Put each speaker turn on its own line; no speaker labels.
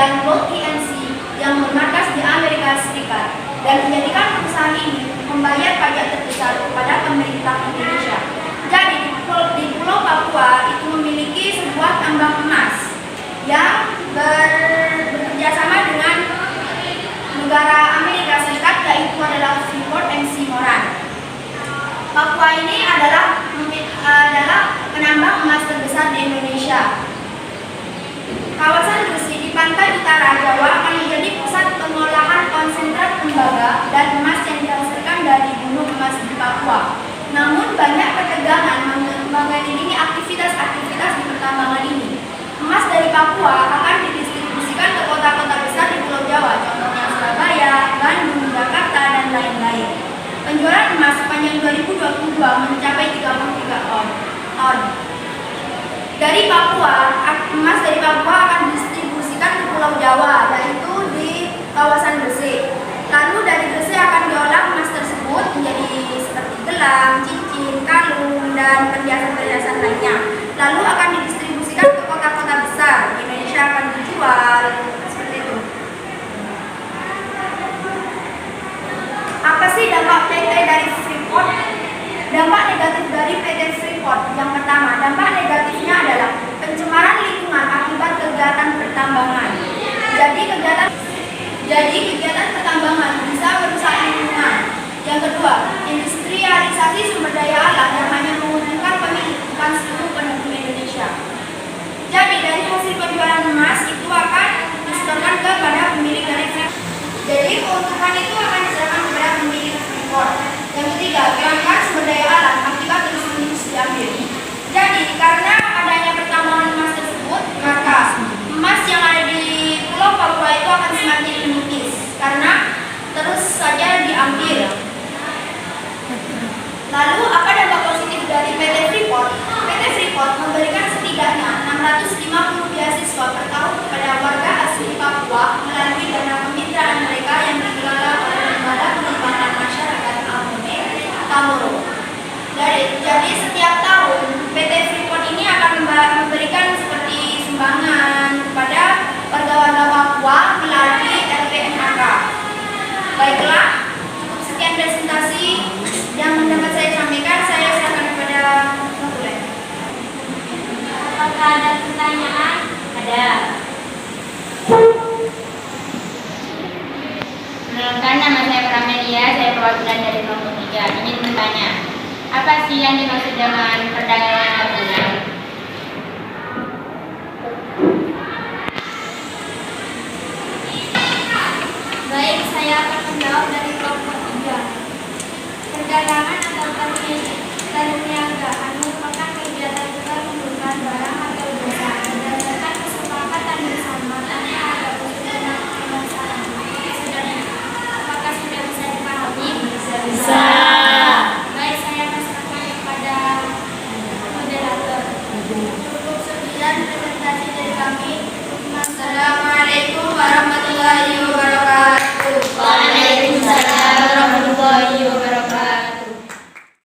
dan Lotte Inc. yang bermarkas di Amerika Serikat dan menjadikan perusahaan ini membayar pajak terbesar kepada pemerintah Indonesia. Jadi di Pulau Papua itu memiliki sebuah tambang emas yang bekerjasama dengan negara Amerika Serikat, yaitu adalah Freeport McMoRan Moran. Papua ini adalah penambang emas terbesar di Indonesia. Kawasan Gresik di pantai utara Jawa akan menjadi pusat pengolahan konsentrat tembaga dan emas yang dihasilkan dari gunung emas di Papua. Namun banyak ketegangan mengelilingi aktivitas di pertambangan ini. Emas dari Papua akan didistribusikan ke kota-kota besar di Pulau Jawa, contohnya Surabaya, Bandung, Jakarta, dan lain-lain. Penjualan emas sepanjang 2022 mencapai 33 ton. Dari Papua, emas dari Papua akan didistribusikan ke Pulau Jawa, yaitu di kawasan Gresik. Lalu dari Gresik akan diolah emas tersebut menjadi seperti gelang, cincin, kalung, dan perhiasan-perhiasan lainnya. Lalu akan didistribusikan ke kota-kota besar. Di Indonesia akan dijual seperti itu. Apa sih dampak PT dari Freeport? Dampak negatif dari PT Freeport. Yang pertama, dampak negatifnya adalah pencemaran lingkungan akibat kegiatan pertambangan. Jadi kegiatan pertambangan bisa merusak lingkungan. Yang kedua, industrialisasi sumber daya alam yang hanya menguntungkan pemilik, bukan seluruh penduduk Indonesia. Jadi dari hasil penjualan emas itu akan disetorkan kepada pemilik dari Freeport. Jadi keuntungan itu akan diserahkan kepada pemilik Freeport. Yang ketiga, kelangkaan sumber daya alam akibat terus-menerus diambil. Jadi karena adanya pertambangan emas tersebut, maka emas yang ada di Pulau Papua itu akan semakin menipis karena terus saja diambil. Lalu apa dampak positif dari PT Freeport? PT Freeport memberikan setidaknya 650 beasiswa per tahun kepada warga asli Papua melalui dana kemitraan mereka yang dikelola oleh Lembaga Pengembangan Masyarakat Amune Tamoro. Jadi setiap tahun PT Freeport ini akan memberikan seperti sumbangan kepada warga-warga Papua melalui LPNAK. Baiklah, cukup sekian presentasi yang dapat saya sampaikan. Saya serahkan kepada Nurul.
Apakah ada pertanyaan? Ada. Perkenalkan, nama saya Pramelia, saya perwakilan dari kelompok 3. Ingin bertanya, apa sih yang dimaksud dengan perdagangan gabungan?
Baik, saya akan menjawab dari kelompok 3. Perdagangan atau perniagaan